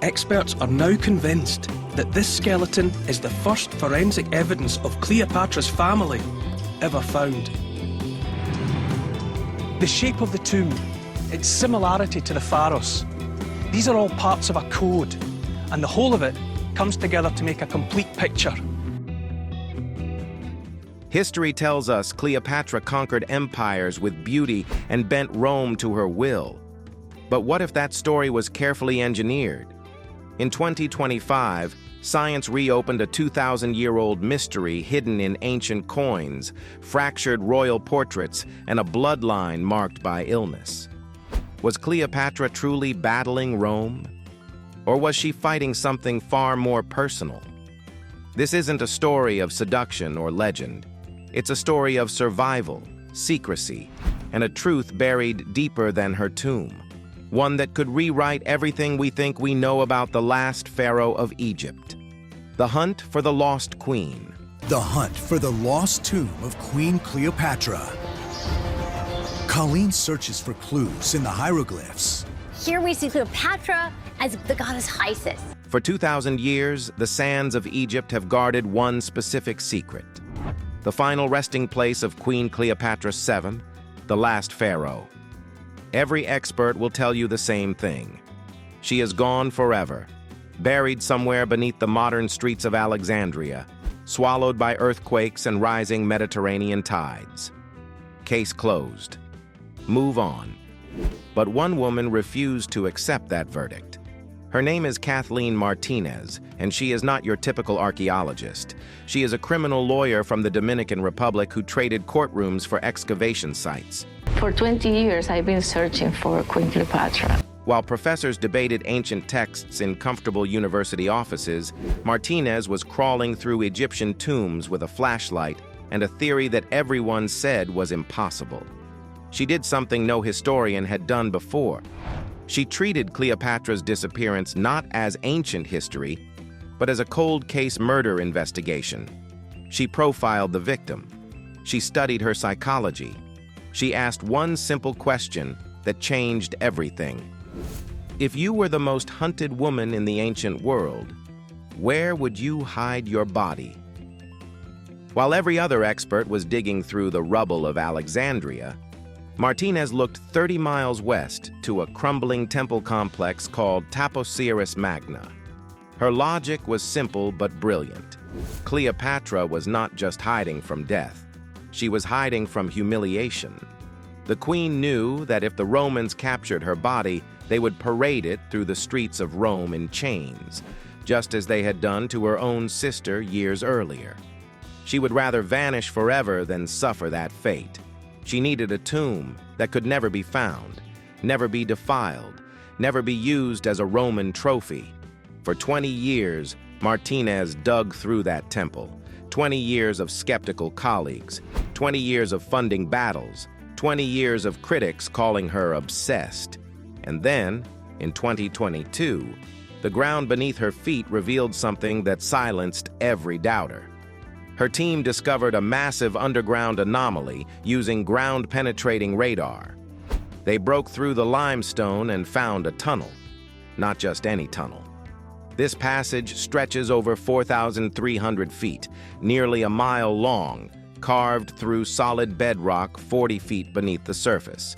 Experts are now convinced that this skeleton is the first forensic evidence of Cleopatra's family ever found. The shape of the tomb, its similarity to the pharaohs, these are all parts of a code, and the whole of it comes together to make a complete picture. History tells us Cleopatra conquered empires with beauty and bent Rome to her will. But what if that story was carefully engineered? In 2025, science reopened a 2,000-year-old mystery hidden in ancient coins, fractured royal portraits, and a bloodline marked by illness. Was Cleopatra truly battling Rome? Or was she fighting something far more personal? This isn't a story of seduction or legend. It's a story of survival, secrecy, and a truth buried deeper than her tomb. One that could rewrite everything we think we know about the last pharaoh of Egypt. The hunt for the lost queen. The hunt for the lost tomb of Queen Cleopatra. Colleen searches for clues in the hieroglyphs. Here we see Cleopatra as the goddess Isis. For 2,000 years, the sands of Egypt have guarded one specific secret. The final resting place of Queen Cleopatra VII, the last pharaoh. Every expert will tell you the same thing. She is gone forever, buried somewhere beneath the modern streets of Alexandria, swallowed by earthquakes and rising Mediterranean tides. Case closed. Move on. But one woman refused to accept that verdict. Her name is Kathleen Martinez, and she is not your typical archaeologist. She is a criminal lawyer from the Dominican Republic who traded courtrooms for excavation sites. For 20 years, I've been searching for Queen Cleopatra. While professors debated ancient texts in comfortable university offices, Martinez was crawling through Egyptian tombs with a flashlight and a theory that everyone said was impossible. She did something no historian had done before. She treated Cleopatra's disappearance not as ancient history, but as a cold case murder investigation. She profiled the victim. She studied her psychology. She asked one simple question that changed everything. If you were the most hunted woman in the ancient world, where would you hide your body? While every other expert was digging through the rubble of Alexandria, Martinez looked 30 miles west to a crumbling temple complex called Taposiris Magna. Her logic was simple but brilliant. Cleopatra was not just hiding from death. She was hiding from humiliation. The queen knew that if the Romans captured her body, they would parade it through the streets of Rome in chains, just as they had done to her own sister years earlier. She would rather vanish forever than suffer that fate. She needed a tomb that could never be found, never be defiled, never be used as a Roman trophy. For 20 years, Martinez dug through that temple. 20 years of skeptical colleagues, 20 years of funding battles, 20 years of critics calling her obsessed. And then, in 2022, the ground beneath her feet revealed something that silenced every doubter. Her team discovered a massive underground anomaly using ground-penetrating radar. They broke through the limestone and found a tunnel. Not just any tunnel. This passage stretches over 4,300 feet, nearly a mile long, carved through solid bedrock 40 feet beneath the surface.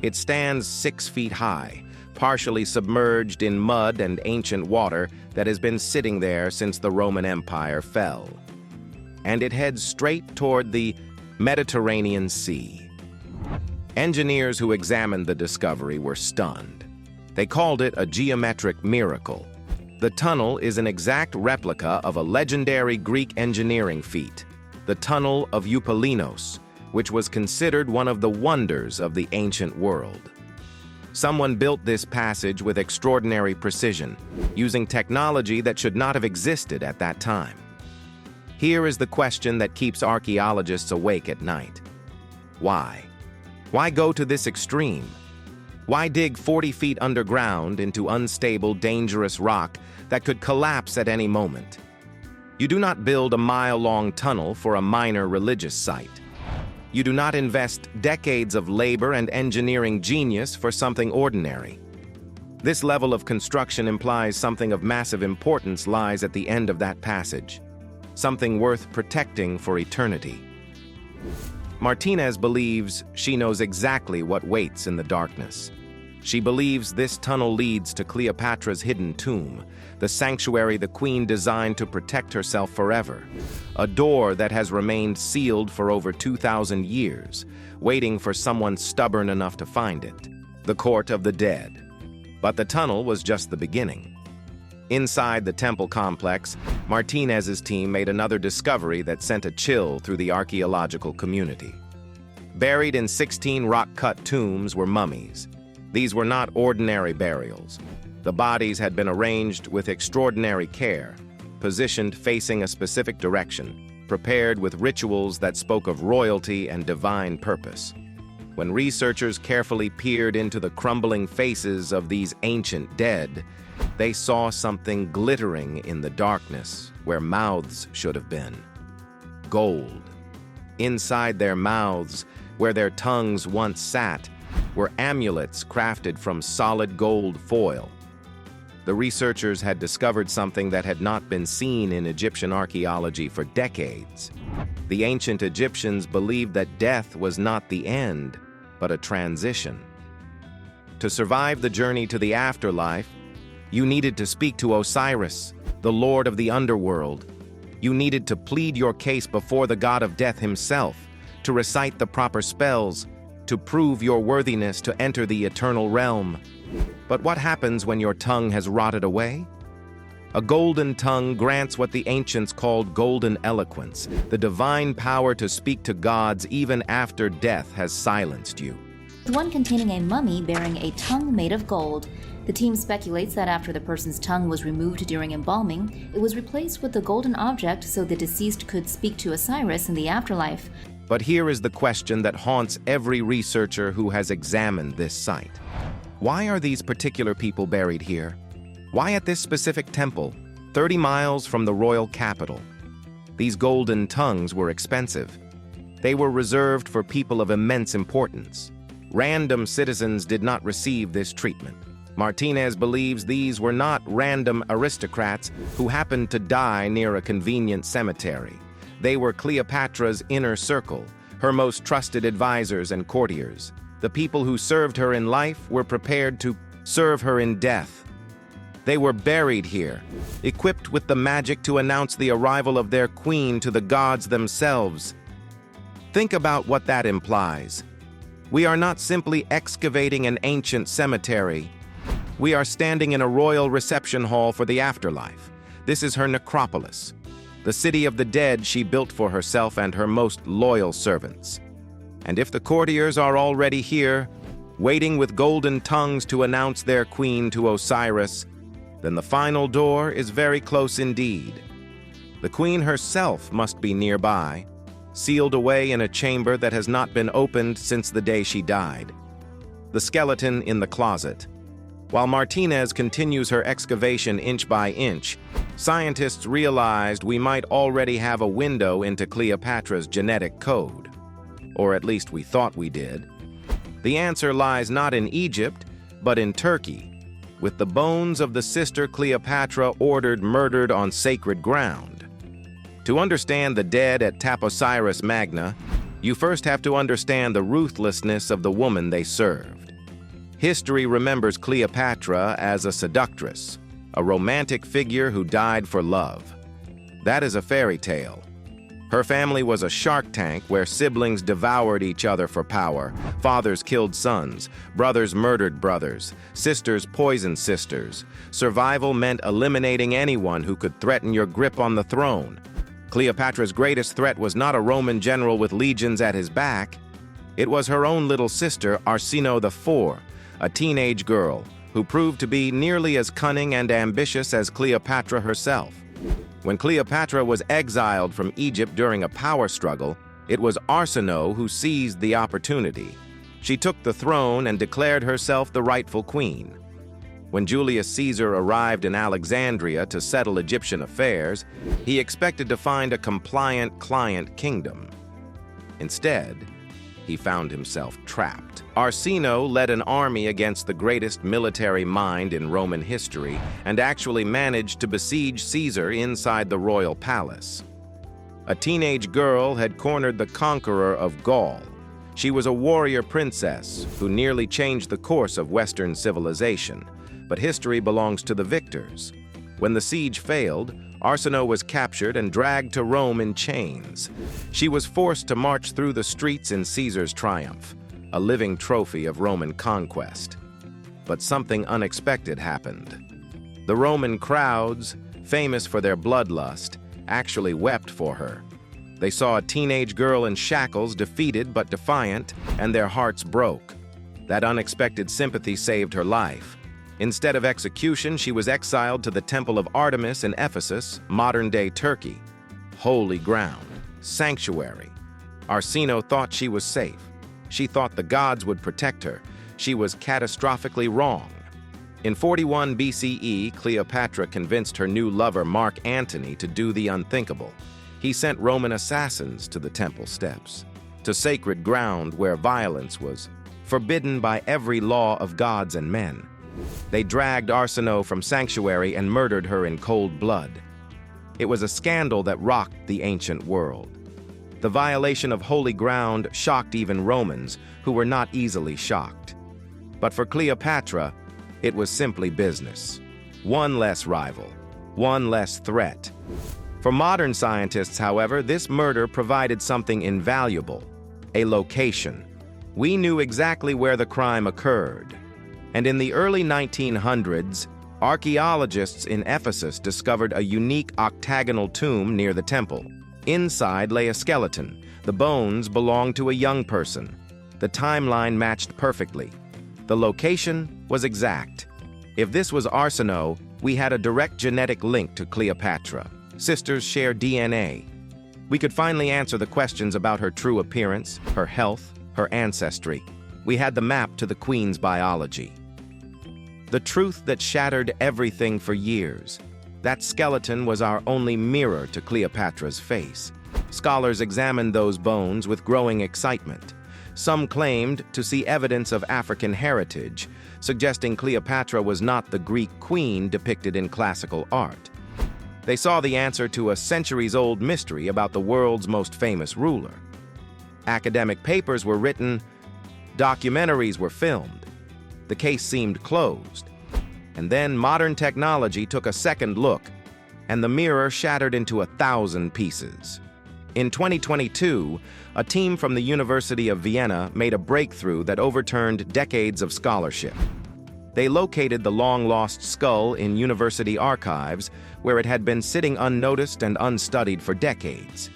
It stands 6 feet high, partially submerged in mud and ancient water that has been sitting there since the Roman Empire fell. And it heads straight toward the Mediterranean Sea. Engineers who examined the discovery were stunned. They called it a geometric miracle. The tunnel is an exact replica of a legendary Greek engineering feat, the Tunnel of Eupalinos, which was considered one of the wonders of the ancient world. Someone built this passage with extraordinary precision, using technology that should not have existed at that time. Here is the question that keeps archaeologists awake at night. Why? Why go to this extreme? Why dig 40 feet underground into unstable, dangerous rock that could collapse at any moment? You do not build a mile-long tunnel for a minor religious site. You do not invest decades of labor and engineering genius for something ordinary. This level of construction implies something of massive importance lies at the end of that passage, something worth protecting for eternity. Martinez believes she knows exactly what waits in the darkness. She believes this tunnel leads to Cleopatra's hidden tomb, the sanctuary the queen designed to protect herself forever, a door that has remained sealed for over 2,000 years, waiting for someone stubborn enough to find it, the court of the dead. But the tunnel was just the beginning. Inside the temple complex, Martinez's team made another discovery that sent a chill through the archaeological community. Buried in 16 rock-cut tombs were mummies. These were not ordinary burials. The bodies had been arranged with extraordinary care, positioned facing a specific direction, prepared with rituals that spoke of royalty and divine purpose. When researchers carefully peered into the crumbling faces of these ancient dead, they saw something glittering in the darkness where mouths should have been. Gold. Inside their mouths, where their tongues once sat, were amulets crafted from solid gold foil. The researchers had discovered something that had not been seen in Egyptian archaeology for decades. The ancient Egyptians believed that death was not the end, but a transition. To survive the journey to the afterlife, you needed to speak to Osiris, the lord of the underworld. You needed to plead your case before the god of death himself, to recite the proper spells, to prove your worthiness to enter the eternal realm. But what happens when your tongue has rotted away? A golden tongue grants what the ancients called golden eloquence, the divine power to speak to gods even after death has silenced you. One containing a mummy bearing a tongue made of gold. The team speculates that after the person's tongue was removed during embalming, it was replaced with the golden object so the deceased could speak to Osiris in the afterlife. But here is the question that haunts every researcher who has examined this site. Why are these particular people buried here? Why at this specific temple, 30 miles from the royal capital? These golden tongues were expensive. They were reserved for people of immense importance. Random citizens did not receive this treatment. Martinez believes these were not random aristocrats who happened to die near a convenient cemetery. They were Cleopatra's inner circle, her most trusted advisors and courtiers. The people who served her in life were prepared to serve her in death. They were buried here, equipped with the magic to announce the arrival of their queen to the gods themselves. Think about what that implies. We are not simply excavating an ancient cemetery. We are standing in a royal reception hall for the afterlife. This is her necropolis, the city of the dead she built for herself and her most loyal servants. And if the courtiers are already here, waiting with golden tongues to announce their queen to Osiris, then the final door is very close indeed. The queen herself must be nearby, sealed away in a chamber that has not been opened since the day she died. The skeleton in the closet. While Martinez continues her excavation inch by inch, scientists realized we might already have a window into Cleopatra's genetic code. Or at least we thought we did. The answer lies not in Egypt, but in Turkey, with the bones of the sister Cleopatra ordered murdered on sacred ground. To understand the dead at Taposiris Magna, you first have to understand the ruthlessness of the woman they served. History remembers Cleopatra as a seductress, a romantic figure who died for love. That is a fairy tale. Her family was a shark tank where siblings devoured each other for power, fathers killed sons, brothers murdered brothers, sisters poisoned sisters. Survival meant eliminating anyone who could threaten your grip on the throne. Cleopatra's greatest threat was not a Roman general with legions at his back. It was her own little sister, Arsinoe IV, a teenage girl who proved to be nearly as cunning and ambitious as Cleopatra herself. When Cleopatra was exiled from Egypt during a power struggle, it was Arsinoe who seized the opportunity. She took the throne and declared herself the rightful queen. When Julius Caesar arrived in Alexandria to settle Egyptian affairs, he expected to find a compliant client kingdom. Instead, he found himself trapped. Arsinoe led an army against the greatest military mind in Roman history and actually managed to besiege Caesar inside the royal palace. A teenage girl had cornered the conqueror of Gaul. She was a warrior princess who nearly changed the course of Western civilization, but history belongs to the victors. When the siege failed, Arsinoe was captured and dragged to Rome in chains. She was forced to march through the streets in Caesar's triumph, a living trophy of Roman conquest. But something unexpected happened. The Roman crowds, famous for their bloodlust, actually wept for her. They saw a teenage girl in shackles, defeated but defiant, and their hearts broke. That unexpected sympathy saved her life. Instead of execution, she was exiled to the Temple of Artemis in Ephesus, modern-day Turkey. Holy ground, sanctuary. Arsinoe thought she was safe. She thought the gods would protect her. She was catastrophically wrong. In 41 BCE, Cleopatra convinced her new lover Mark Antony to do the unthinkable. He sent Roman assassins to the temple steps, to sacred ground where violence was forbidden by every law of gods and men. They dragged Arsinoe from sanctuary and murdered her in cold blood. It was a scandal that rocked the ancient world. The violation of holy ground shocked even Romans, who were not easily shocked. But for Cleopatra, it was simply business. One less rival, one less threat. For modern scientists, however, this murder provided something invaluable: a location. We knew exactly where the crime occurred. And in the early 1900s, archaeologists in Ephesus discovered a unique octagonal tomb near the temple. Inside lay a skeleton. The bones belonged to a young person. The timeline matched perfectly. The location was exact. If this was Arsinoe, we had a direct genetic link to Cleopatra. Sisters share DNA. We could finally answer the questions about her true appearance, her health, her ancestry. We had the map to the queen's biology. The truth that shattered everything for years. That skeleton was our only mirror to Cleopatra's face. Scholars examined those bones with growing excitement. Some claimed to see evidence of African heritage, suggesting Cleopatra was not the Greek queen depicted in classical art. They saw the answer to a centuries-old mystery about the world's most famous ruler. Academic papers were written, documentaries were filmed. The case seemed closed. And then modern technology took a second look, and the mirror shattered into 1,000 pieces. In 2022, a team from the University of Vienna made a breakthrough that overturned decades of scholarship. They located the long-lost skull in university archives, where it had been sitting unnoticed and unstudied for decades.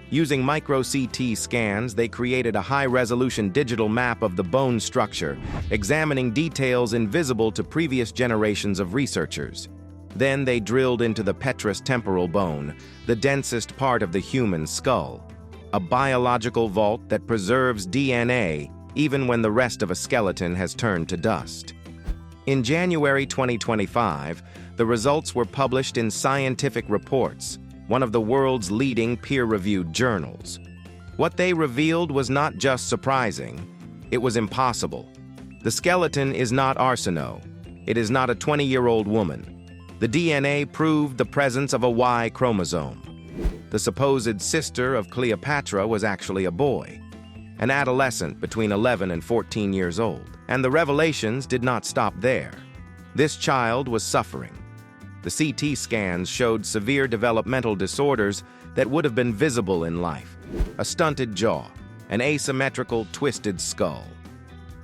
Using micro-CT scans, they created a high-resolution digital map of the bone structure, examining details invisible to previous generations of researchers. Then they drilled into the petrous temporal bone, the densest part of the human skull, a biological vault that preserves DNA even when the rest of a skeleton has turned to dust. In January 2025, the results were published in Scientific Reports, one of the world's leading peer-reviewed journals. What they revealed was not just surprising, it was impossible. The skeleton is not Arsinoe. It is not a 20-year-old woman. The DNA proved the presence of a Y chromosome. The supposed sister of Cleopatra was actually a boy, an adolescent between 11 and 14 years old. And the revelations did not stop there. This child was suffering. The CT scans showed severe developmental disorders that would have been visible in life: a stunted jaw, an asymmetrical, twisted skull.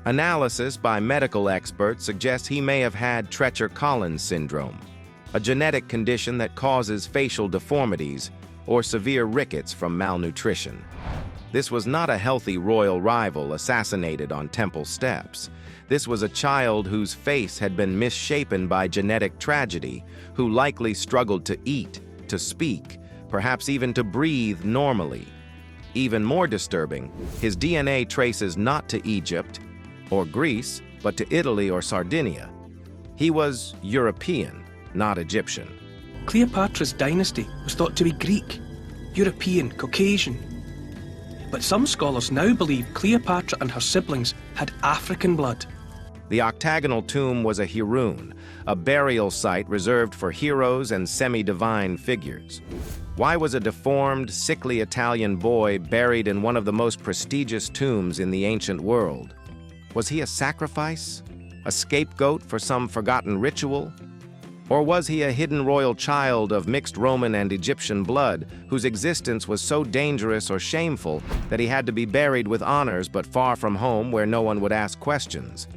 Analysis by medical experts suggests he may have had Treacher-Collins syndrome, a genetic condition that causes facial deformities or severe rickets from malnutrition. This was not a healthy royal rival assassinated on temple steps. This was a child whose face had been misshapen by genetic tragedy, who likely struggled to eat, to speak, perhaps even to breathe normally. Even more disturbing, his DNA traces not to Egypt or Greece, but to Italy or Sardinia. He was European, not Egyptian. Cleopatra's dynasty was thought to be Greek, European, Caucasian. But But some scholars now believe Cleopatra and her siblings had African blood. The octagonal tomb was a heroon, a burial site reserved for heroes and semi-divine figures. Why was a deformed, sickly Italian boy buried in one of the most prestigious tombs in the ancient world? Was he a sacrifice? A scapegoat for some forgotten ritual? Or was he a hidden royal child of mixed Roman and Egyptian blood, whose existence was so dangerous or shameful that he had to be buried with honors but far from home where no one would ask questions?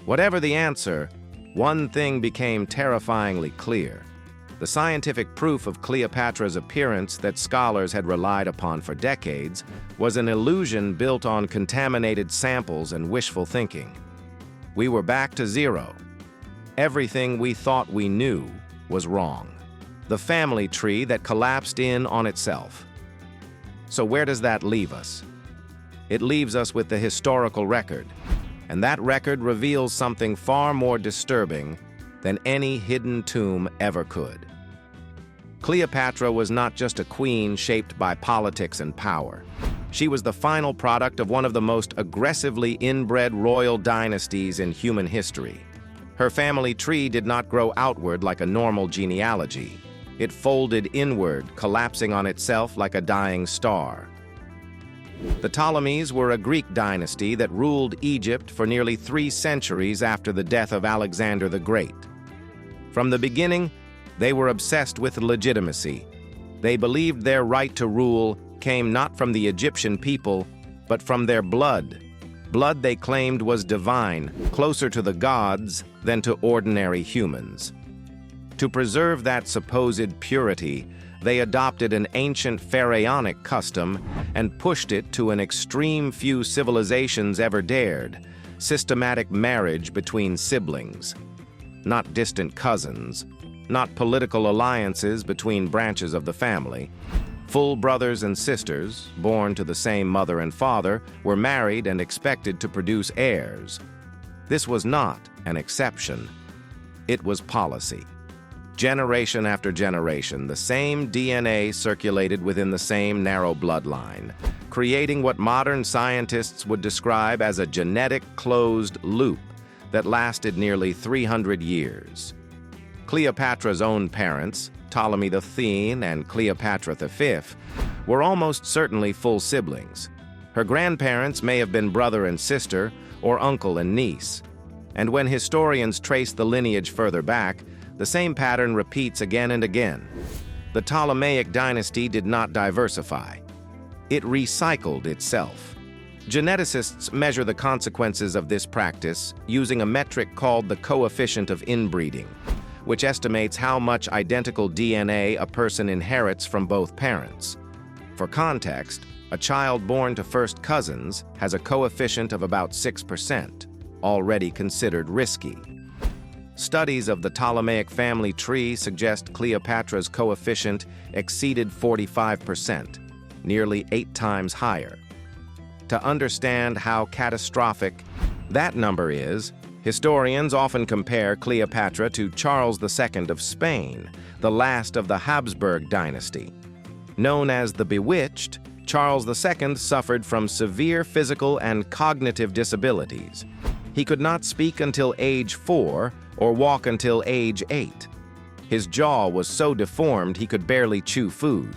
Whatever the answer, one thing became terrifyingly clear. The scientific proof of Cleopatra's appearance that scholars had relied upon for decades was an illusion built on contaminated samples and wishful thinking. We were back to zero. Everything we thought we knew was wrong. The family tree that collapsed in on itself. So where does that leave us? It leaves us with the historical record, and that record reveals something far more disturbing than any hidden tomb ever could. Cleopatra was not just a queen shaped by politics and power. She was the final product of one of the most aggressively inbred royal dynasties in human history. Her family tree did not grow outward like a normal genealogy. It folded inward, collapsing on itself like a dying star. The Ptolemies were a Greek dynasty that ruled Egypt for nearly 3 centuries after the death of Alexander the Great. From the beginning, they were obsessed with legitimacy. They believed their right to rule came not from the Egyptian people, but from their blood. Blood they claimed was divine, closer to the gods than to ordinary humans. To preserve that supposed purity, they adopted an ancient pharaonic custom and pushed it to an extreme few civilizations ever dared: systematic marriage between siblings. Not distant cousins, not political alliances between branches of the family. Full brothers and sisters, born to the same mother and father, were married and expected to produce heirs. This was not an exception. It was policy. Generation after generation, the same DNA circulated within the same narrow bloodline, creating what modern scientists would describe as a genetic closed loop that lasted nearly 300 years. Cleopatra's own parents, Ptolemy V and Cleopatra V, were almost certainly full siblings. Her grandparents may have been brother and sister, or uncle and niece. And when historians trace the lineage further back, the same pattern repeats again and again. The Ptolemaic dynasty did not diversify. It recycled itself. Geneticists measure the consequences of this practice using a metric called the coefficient of inbreeding, which estimates how much identical DNA a person inherits from both parents. For context, a child born to first cousins has a coefficient of about 6%, already considered risky. Studies of the Ptolemaic family tree suggest Cleopatra's coefficient exceeded 45%, nearly 8 times higher. To understand how catastrophic that number is, historians often compare Cleopatra to Charles II of Spain, the last of the Habsburg dynasty. Known as the Bewitched, Charles II suffered from severe physical and cognitive disabilities. He could not speak until age 4 or walk until age 8. His jaw was so deformed he could barely chew food.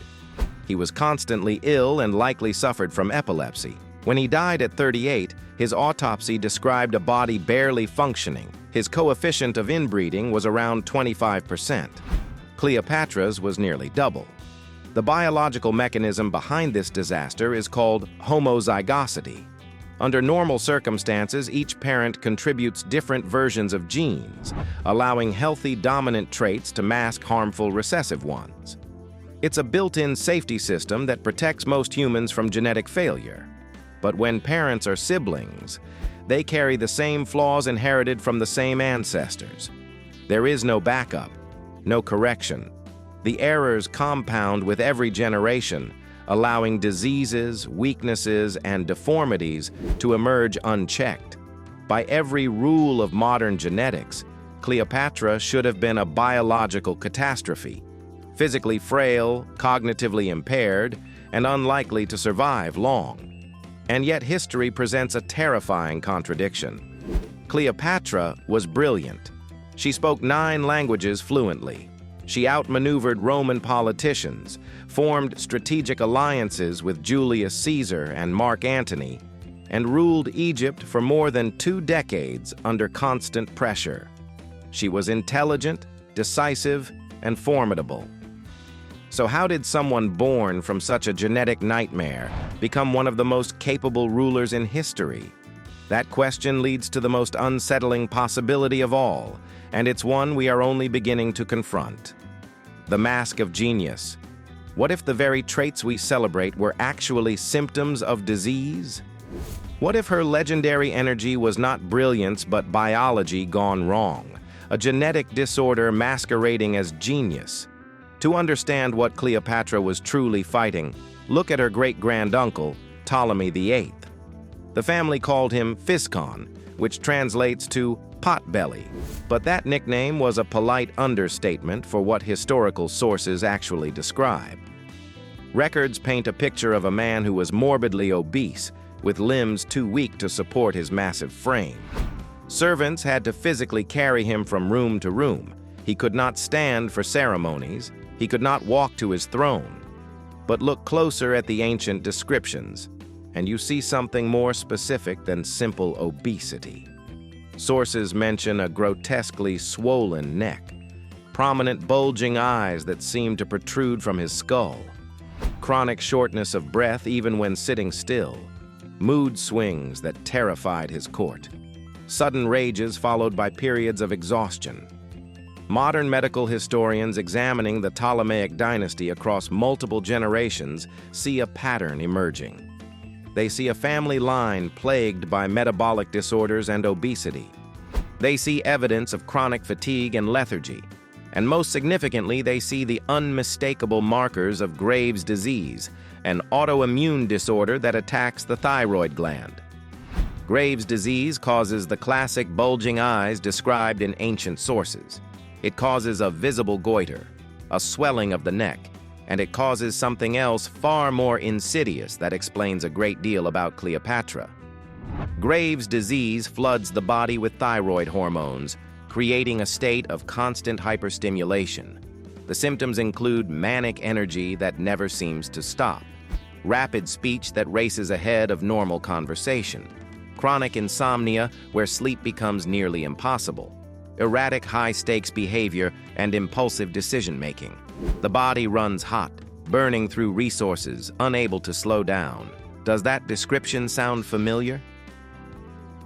He was constantly ill and likely suffered from epilepsy. When he died at 38, his autopsy described a body barely functioning. His coefficient of inbreeding was around 25%. Cleopatra's was nearly double. The biological mechanism behind this disaster is called homozygosity. Under normal circumstances, each parent contributes different versions of genes, allowing healthy dominant traits to mask harmful recessive ones. It's a built-in safety system that protects most humans from genetic failure. But when parents are siblings, they carry the same flaws inherited from the same ancestors. There is no backup, no correction. The errors compound with every generation, allowing diseases, weaknesses, and deformities to emerge unchecked. By every rule of modern genetics, Cleopatra should have been a biological catastrophe, physically frail, cognitively impaired, and unlikely to survive long. And yet history presents a terrifying contradiction. Cleopatra was brilliant. She spoke 9 languages fluently. She outmaneuvered Roman politicians, formed strategic alliances with Julius Caesar and Mark Antony, and ruled Egypt for more than 2 decades under constant pressure. She was intelligent, decisive, and formidable. So how did someone born from such a genetic nightmare become one of the most capable rulers in history? That question leads to the most unsettling possibility of all, and it's one we are only beginning to confront. The mask of genius. What if the very traits we celebrate were actually symptoms of disease? What if her legendary energy was not brilliance but biology gone wrong, a genetic disorder masquerading as genius? To understand what Cleopatra was truly fighting, look at her great-granduncle, Ptolemy VIII. The family called him Physcon, which translates to potbelly, but that nickname was a polite understatement for what historical sources actually describe. Records paint a picture of a man who was morbidly obese, with limbs too weak to support his massive frame. Servants had to physically carry him from room to room. He could not stand for ceremonies. He could not walk to his throne. But look closer at the ancient descriptions, and you see something more specific than simple obesity. Sources mention a grotesquely swollen neck, prominent bulging eyes that seem to protrude from his skull, chronic shortness of breath even when sitting still, mood swings that terrified his court, sudden rages followed by periods of exhaustion. Modern medical historians examining the Ptolemaic dynasty across multiple generations see a pattern emerging. They see a family line plagued by metabolic disorders and obesity. They see evidence of chronic fatigue and lethargy. And most significantly, they see the unmistakable markers of Graves' disease, an autoimmune disorder that attacks the thyroid gland. Graves' disease causes the classic bulging eyes described in ancient sources. It causes a visible goiter, a swelling of the neck, and it causes something else far more insidious that explains a great deal about Cleopatra. Graves' disease floods the body with thyroid hormones, creating a state of constant hyperstimulation. The symptoms include manic energy that never seems to stop, rapid speech that races ahead of normal conversation, chronic insomnia where sleep becomes nearly impossible, erratic high-stakes behavior, and impulsive decision-making. The body runs hot, burning through resources, unable to slow down. Does that description sound familiar?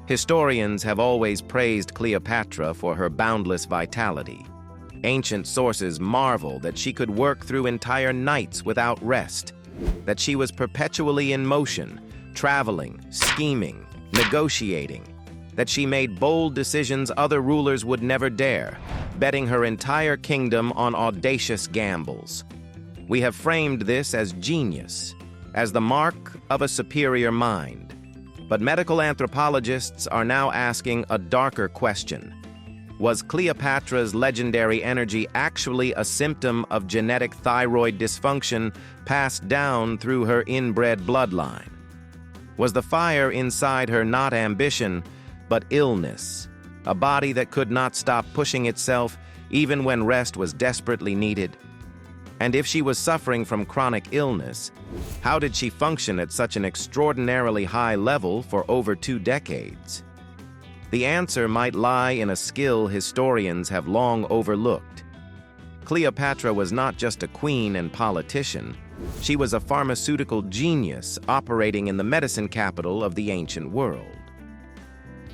Historians have always praised Cleopatra for her boundless vitality. Ancient sources marvel that she could work through entire nights without rest, that she was perpetually in motion, traveling, scheming, negotiating, that she made bold decisions other rulers would never dare, betting her entire kingdom on audacious gambles. We have framed this as genius, as the mark of a superior mind. But medical anthropologists are now asking a darker question. Was Cleopatra's legendary energy actually a symptom of genetic thyroid dysfunction passed down through her inbred bloodline? Was the fire inside her not ambition, but illness, a body that could not stop pushing itself even when rest was desperately needed? And if she was suffering from chronic illness, how did she function at such an extraordinarily high level for over 2 decades? The answer might lie in a skill historians have long overlooked. Cleopatra was not just a queen and politician. She was a pharmaceutical genius operating in the medicine capital of the ancient world.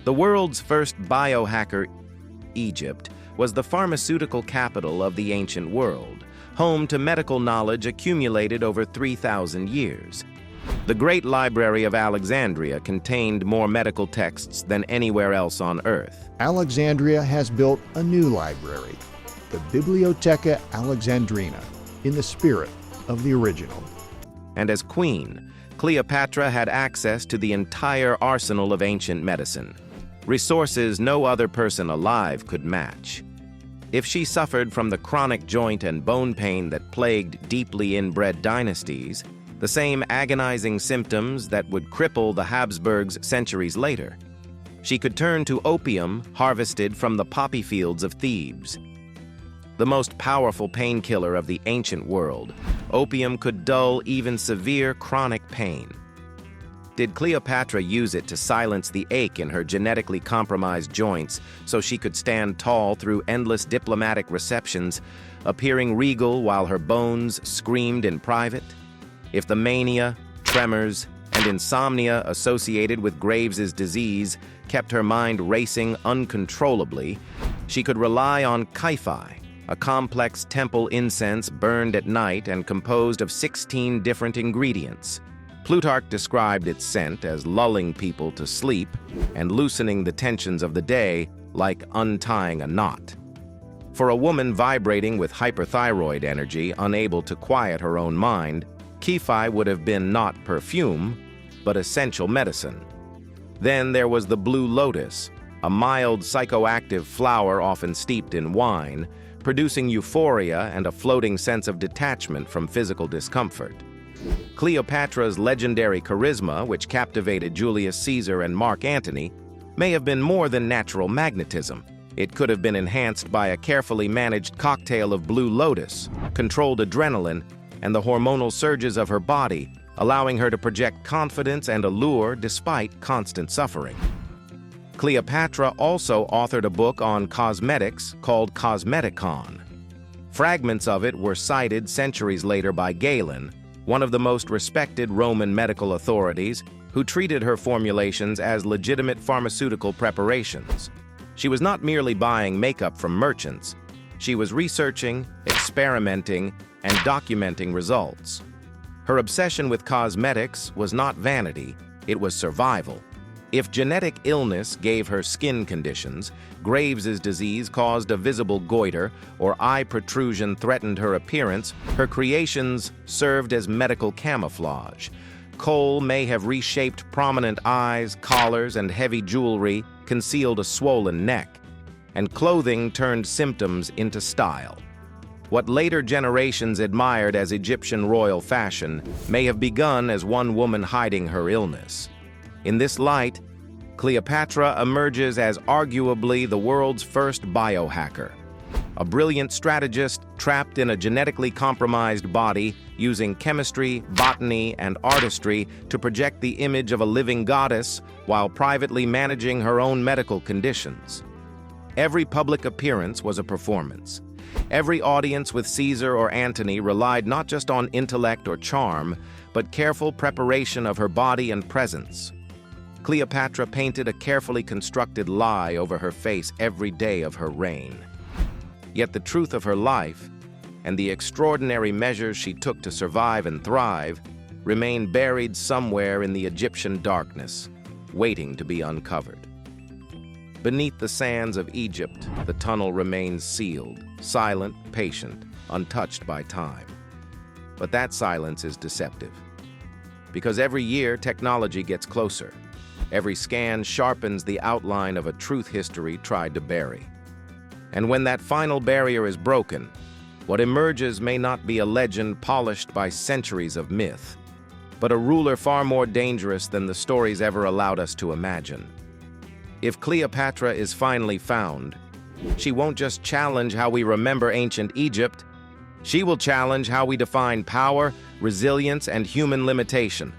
The world's first biohacker, Egypt, was the pharmaceutical capital of the ancient world, home to medical knowledge accumulated over 3,000 years. The Great Library of Alexandria contained more medical texts than anywhere else on Earth. Alexandria has built a new library, the Bibliotheca Alexandrina, in the spirit of the original. And as queen, Cleopatra had access to the entire arsenal of ancient medicine, resources no other person alive could match. If she suffered from the chronic joint and bone pain that plagued deeply inbred dynasties, the same agonizing symptoms that would cripple the Habsburgs centuries later. She could turn to opium harvested from the poppy fields of Thebes. The most powerful painkiller of the ancient world, opium could dull even severe chronic pain. Did Cleopatra use it to silence the ache in her genetically compromised joints so she could stand tall through endless diplomatic receptions, appearing regal while her bones screamed in private? If the mania, tremors, and insomnia associated with Graves's disease kept her mind racing uncontrollably, she could rely on Kaifai, a complex temple incense burned at night and composed of 16 different ingredients. Plutarch described its scent as lulling people to sleep and loosening the tensions of the day like untying a knot. For a woman vibrating with hyperthyroid energy, unable to quiet her own mind, Kaifai would have been not perfume, but essential medicine. Then there was the blue lotus, a mild psychoactive flower often steeped in wine, producing euphoria and a floating sense of detachment from physical discomfort. Cleopatra's legendary charisma, which captivated Julius Caesar and Mark Antony, may have been more than natural magnetism. It could have been enhanced by a carefully managed cocktail of blue lotus, controlled adrenaline, and the hormonal surges of her body, allowing her to project confidence and allure despite constant suffering. Cleopatra also authored a book on cosmetics called Cosmeticon. Fragments of it were cited centuries later by Galen, one of the most respected Roman medical authorities, who treated her formulations as legitimate pharmaceutical preparations. She was not merely buying makeup from merchants. She was researching, experimenting, and documenting results. Her obsession with cosmetics was not vanity, it was survival. If genetic illness gave her skin conditions, Graves's disease caused a visible goiter, or eye protrusion threatened her appearance, her creations served as medical camouflage. Kohl may have reshaped prominent eyes, collars, and heavy jewelry concealed a swollen neck, and clothing turned symptoms into style. What later generations admired as Egyptian royal fashion may have begun as one woman hiding her illness. In this light, Cleopatra emerges as arguably the world's first biohacker, a brilliant strategist trapped in a genetically compromised body using chemistry, botany, and artistry to project the image of a living goddess while privately managing her own medical conditions. Every public appearance was a performance. Every audience with Caesar or Antony relied not just on intellect or charm, but careful preparation of her body and presence. Cleopatra painted a carefully constructed lie over her face every day of her reign. Yet the truth of her life, and the extraordinary measures she took to survive and thrive, remain buried somewhere in the Egyptian darkness, waiting to be uncovered. Beneath the sands of Egypt, the tunnel remains sealed, silent, patient, untouched by time. But that silence is deceptive. Because every year, technology gets closer. Every scan sharpens the outline of a truth history tried to bury. And when that final barrier is broken, what emerges may not be a legend polished by centuries of myth, but a ruler far more dangerous than the stories ever allowed us to imagine. If Cleopatra is finally found, she won't just challenge how we remember ancient Egypt, she will challenge how we define power, resilience, and human limitation.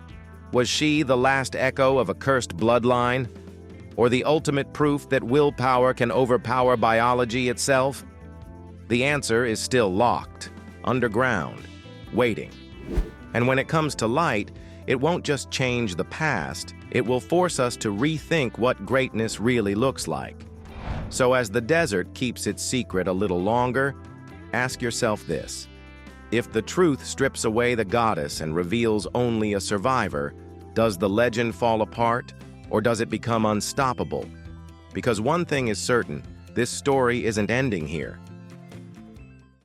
Was she the last echo of a cursed bloodline? Or the ultimate proof that willpower can overpower biology itself? The answer is still locked, underground, waiting. And when it comes to light, it won't just change the past, it will force us to rethink what greatness really looks like. So as the desert keeps its secret a little longer, ask yourself this. If the truth strips away the goddess and reveals only a survivor, does the legend fall apart, or does it become unstoppable? Because one thing is certain, this story isn't ending here.